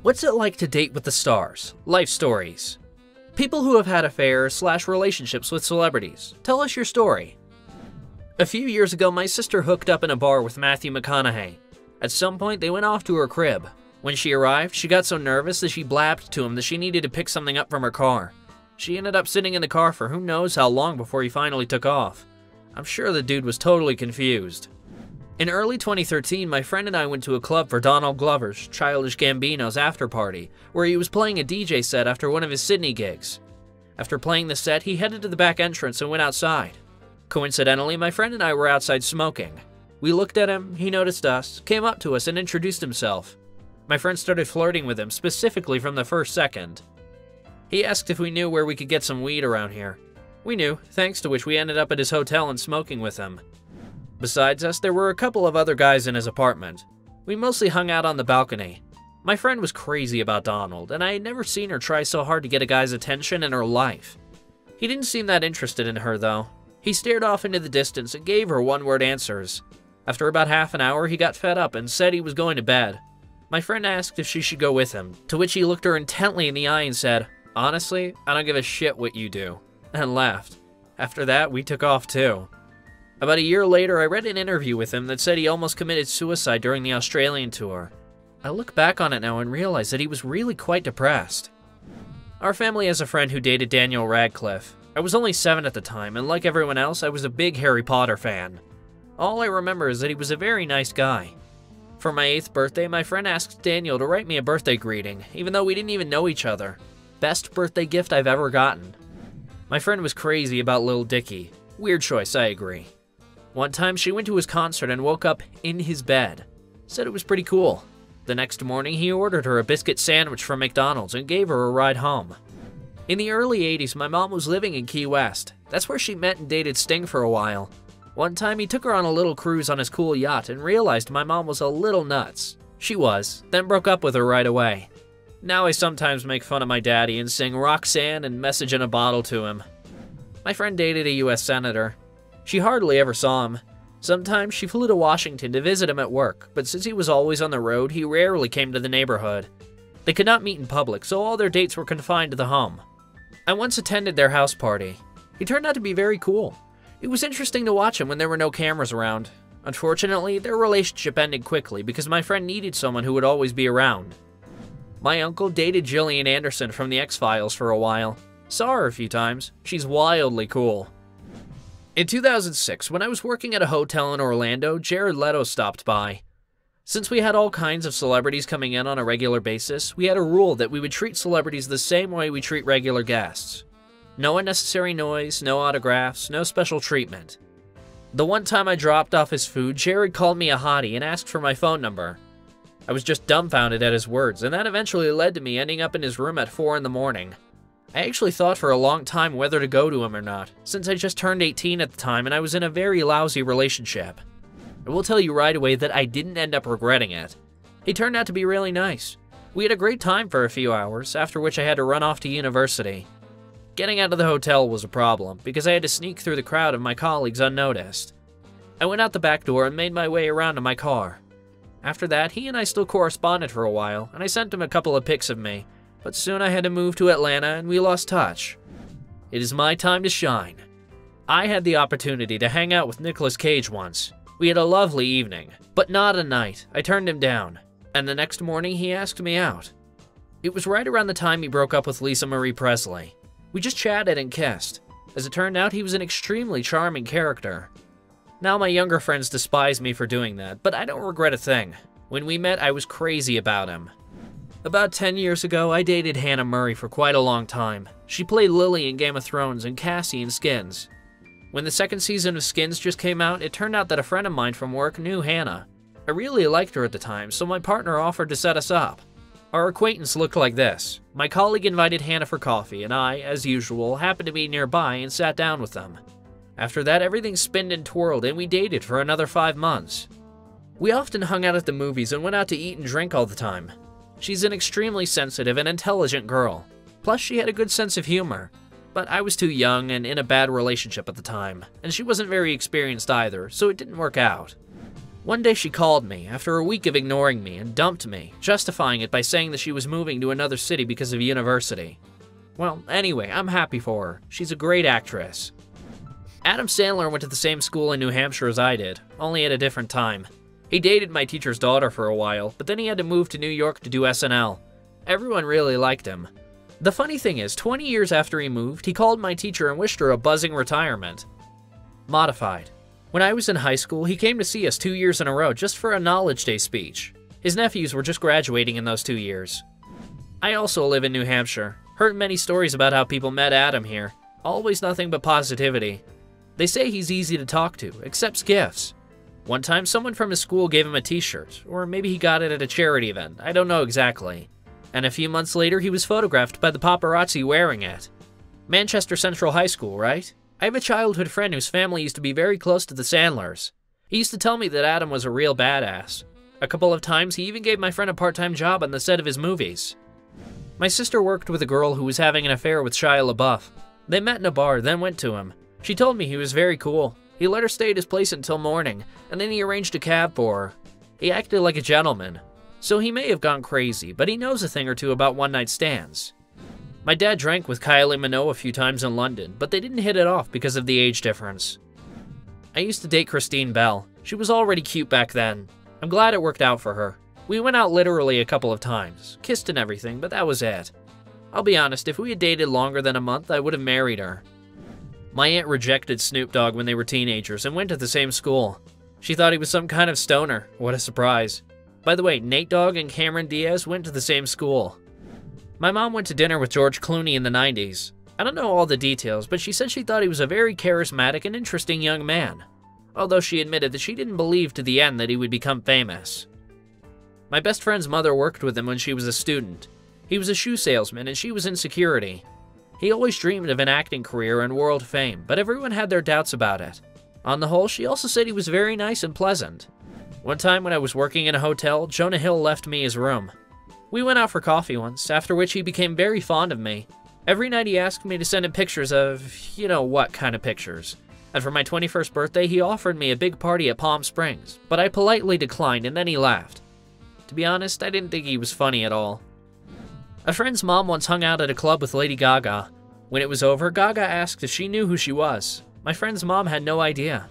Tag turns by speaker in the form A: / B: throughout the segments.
A: What's it like to date with the stars? Life stories. People who have had affairs/relationships with celebrities. Tell us your story. A few years ago, my sister hooked up in a bar with Matthew McConaughey. At some point, they went off to her crib. When she arrived, she got so nervous that she blabbed to him that she needed to pick something up from her car. She ended up sitting in the car for who knows how long before he finally took off. I'm sure the dude was totally confused. In early 2013, my friend and I went to a club for Donald Glover's Childish Gambino's after party, where he was playing a DJ set after one of his Sydney gigs. After playing the set, he headed to the back entrance and went outside. Coincidentally, my friend and I were outside smoking. We looked at him, he noticed us, came up to us and introduced himself. My friend started flirting with him, specifically from the first second. He asked if we knew where we could get some weed around here. We knew, thanks to which we ended up at his hotel and smoking with him. Besides us, there were a couple of other guys in his apartment. We mostly hung out on the balcony. My friend was crazy about Donald, and I had never seen her try so hard to get a guy's attention in her life. He didn't seem that interested in her, though. He stared off into the distance and gave her one-word answers. After about half an hour, he got fed up and said he was going to bed. My friend asked if she should go with him, to which he looked her intently in the eye and said, "Honestly, I don't give a shit what you do," and left. After that, we took off too. About a year later, I read an interview with him that said he almost committed suicide during the Australian tour. I look back on it now and realize that he was really quite depressed. Our family has a friend who dated Daniel Radcliffe. I was only 7 at the time, and like everyone else, I was a big Harry Potter fan. All I remember is that he was a very nice guy. For my 8th birthday, my friend asked Daniel to write me a birthday greeting, even though we didn't even know each other. Best birthday gift I've ever gotten. My friend was crazy about Lil Dicky. Weird choice, I agree. One time, she went to his concert and woke up in his bed. Said it was pretty cool. The next morning, he ordered her a biscuit sandwich from McDonald's and gave her a ride home. In the early 80s, my mom was living in Key West. That's where she met and dated Sting for a while. One time, he took her on a little cruise on his cool yacht and realized my mom was a little nuts. She was, then broke up with her right away. Now I sometimes make fun of my daddy and sing Roxanne and Message in a Bottle to him. My friend dated a US senator. She hardly ever saw him. Sometimes she flew to Washington to visit him at work, but since he was always on the road, he rarely came to the neighborhood. They could not meet in public, so all their dates were confined to the home. I once attended their house party. He turned out to be very cool. It was interesting to watch him when there were no cameras around. Unfortunately, their relationship ended quickly because my friend needed someone who would always be around. My uncle dated Gillian Anderson from the X-Files for a while. Saw her a few times. She's wildly cool. In 2006, when I was working at a hotel in Orlando, Jared Leto stopped by. Since we had all kinds of celebrities coming in on a regular basis, we had a rule that we would treat celebrities the same way we treat regular guests. No unnecessary noise, no autographs, no special treatment. The one time I dropped off his food, Jared called me a hottie and asked for my phone number. I was just dumbfounded at his words, and that eventually led to me ending up in his room at 4 in the morning. I actually thought for a long time whether to go to him or not, since I just turned 18 at the time and I was in a very lousy relationship. I will tell you right away that I didn't end up regretting it. He turned out to be really nice. We had a great time for a few hours, after which I had to run off to university. Getting out of the hotel was a problem, because I had to sneak through the crowd of my colleagues unnoticed. I went out the back door and made my way around to my car. After that, he and I still corresponded for a while, and I sent him a couple of pics of me. But soon I had to move to Atlanta and we lost touch. It is my time to shine. I had the opportunity to hang out with Nicolas Cage once. We had a lovely evening, but not a night. I turned him down, and the next morning he asked me out. It was right around the time he broke up with Lisa Marie Presley. We just chatted and kissed. As it turned out, he was an extremely charming character. Now my younger friends despise me for doing that, but I don't regret a thing. When we met, I was crazy about him. About 10 years ago, I dated Hannah Murray for quite a long time. She played Lily in Game of Thrones and Cassie in Skins. When the second season of Skins just came out, it turned out that a friend of mine from work knew Hannah. I really liked her at the time, so my partner offered to set us up. Our acquaintance looked like this. My colleague invited Hannah for coffee, and I, as usual, happened to be nearby and sat down with them. After that, everything spinned and twirled, and we dated for another 5 months. We often hung out at the movies and went out to eat and drink all the time. She's an extremely sensitive and intelligent girl. Plus, she had a good sense of humor. But I was too young and in a bad relationship at the time, and she wasn't very experienced either, so it didn't work out. One day she called me after a week of ignoring me and dumped me, justifying it by saying that she was moving to another city because of university. Well, anyway, I'm happy for her. She's a great actress. Adam Sandler went to the same school in New Hampshire as I did, only at a different time. He dated my teacher's daughter for a while, but then he had to move to New York to do SNL. Everyone really liked him. The funny thing is, 20 years after he moved, he called my teacher and wished her a buzzing retirement. Modified. When I was in high school, he came to see us 2 years in a row just for a Knowledge Day speech. His nephews were just graduating in those 2 years. I also live in New Hampshire. Heard many stories about how people met Adam here. Always nothing but positivity. They say he's easy to talk to, accepts gifts. One time, someone from his school gave him a t-shirt, or maybe he got it at a charity event, I don't know exactly. And a few months later, he was photographed by the paparazzi wearing it. Manchester Central High School, right? I have a childhood friend whose family used to be very close to the Sandlers. He used to tell me that Adam was a real badass. A couple of times, he even gave my friend a part-time job on the set of his movies. My sister worked with a girl who was having an affair with Shia LaBeouf. They met in a bar, then went to him. She told me he was very cool. He let her stay at his place until morning, and then he arranged a cab for her. He acted like a gentleman. So he may have gone crazy, but he knows a thing or two about one-night stands. My dad drank with Kylie Minogue a few times in London, but they didn't hit it off because of the age difference. I used to date Christine Bell. She was already cute back then. I'm glad it worked out for her. We went out literally a couple of times, kissed and everything, but that was it. I'll be honest, if we had dated longer than a month, I would have married her. My aunt rejected Snoop Dogg when they were teenagers and went to the same school. She thought he was some kind of stoner. What a surprise. By the way, Nate Dogg and Cameron Diaz went to the same school. My mom went to dinner with George Clooney in the 90s. I don't know all the details, but she said she thought he was a very charismatic and interesting young man. Although she admitted that she didn't believe to the end that he would become famous. My best friend's mother worked with him when she was a student. He was a shoe salesman and she was in security. He always dreamed of an acting career and world fame, but everyone had their doubts about it. On the whole, she also said he was very nice and pleasant. One time when I was working in a hotel, Jonah Hill left me his room. We went out for coffee once, after which he became very fond of me. Every night he asked me to send him pictures of, you know what kind of pictures. And for my 21st birthday, he offered me a big party at Palm Springs, but I politely declined and then he laughed. To be honest, I didn't think he was funny at all. A friend's mom once hung out at a club with Lady Gaga. When it was over, Gaga asked if she knew who she was. My friend's mom had no idea.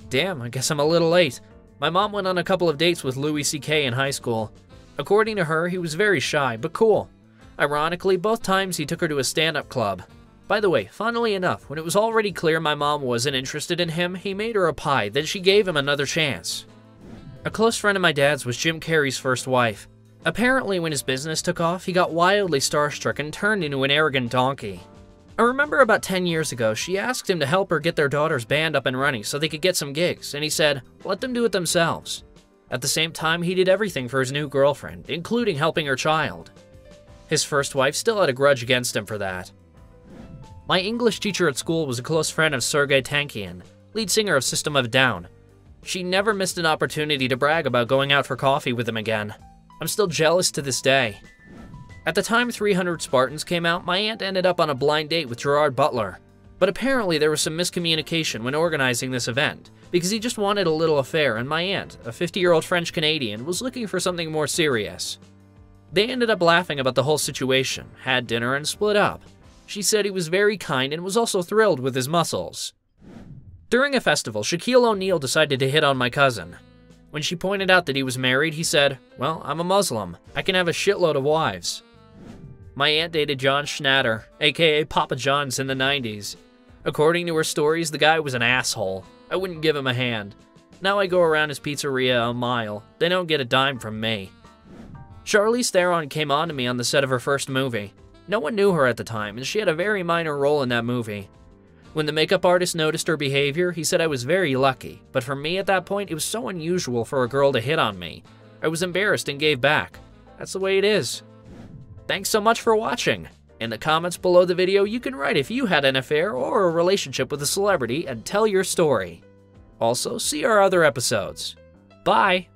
A: Damn, I guess I'm a little late. My mom went on a couple of dates with Louis C.K. in high school. According to her, he was very shy, but cool. Ironically, both times he took her to a stand-up club. By the way, funnily enough, when it was already clear my mom wasn't interested in him, he made her a pie, then she gave him another chance. A close friend of my dad's was Jim Carrey's first wife. Apparently, when his business took off, he got wildly starstruck and turned into an arrogant donkey. I remember about 10 years ago, she asked him to help her get their daughter's band up and running so they could get some gigs, and he said, let them do it themselves. At the same time, he did everything for his new girlfriend, including helping her child. His first wife still had a grudge against him for that. My English teacher at school was a close friend of Sergei Tankian, lead singer of System of a Down. She never missed an opportunity to brag about going out for coffee with him again. I'm still jealous to this day. At the time 300 Spartans came out, my aunt ended up on a blind date with Gerard Butler. But apparently there was some miscommunication when organizing this event, because he just wanted a little affair and my aunt, a 50-year-old French-Canadian, was looking for something more serious. They ended up laughing about the whole situation, had dinner, and split up. She said he was very kind and was also thrilled with his muscles. During a festival, Shaquille O'Neal decided to hit on my cousin. When she pointed out that he was married, he said, well, I'm a Muslim. I can have a shitload of wives. My aunt dated John Schnatter, aka Papa John's, in the 90s. According to her stories, the guy was an asshole. I wouldn't give him a hand. Now I go around his pizzeria a mile. They don't get a dime from me. Charlize Theron came on to me on the set of her first movie. No one knew her at the time, and she had a very minor role in that movie. When the makeup artist noticed her behavior, he said I was very lucky, but for me at that point, it was so unusual for a girl to hit on me. I was embarrassed and gave back. That's the way it is. Thanks so much for watching. In the comments below the video, you can write if you had an affair or a relationship with a celebrity and tell your story. Also, see our other episodes. Bye!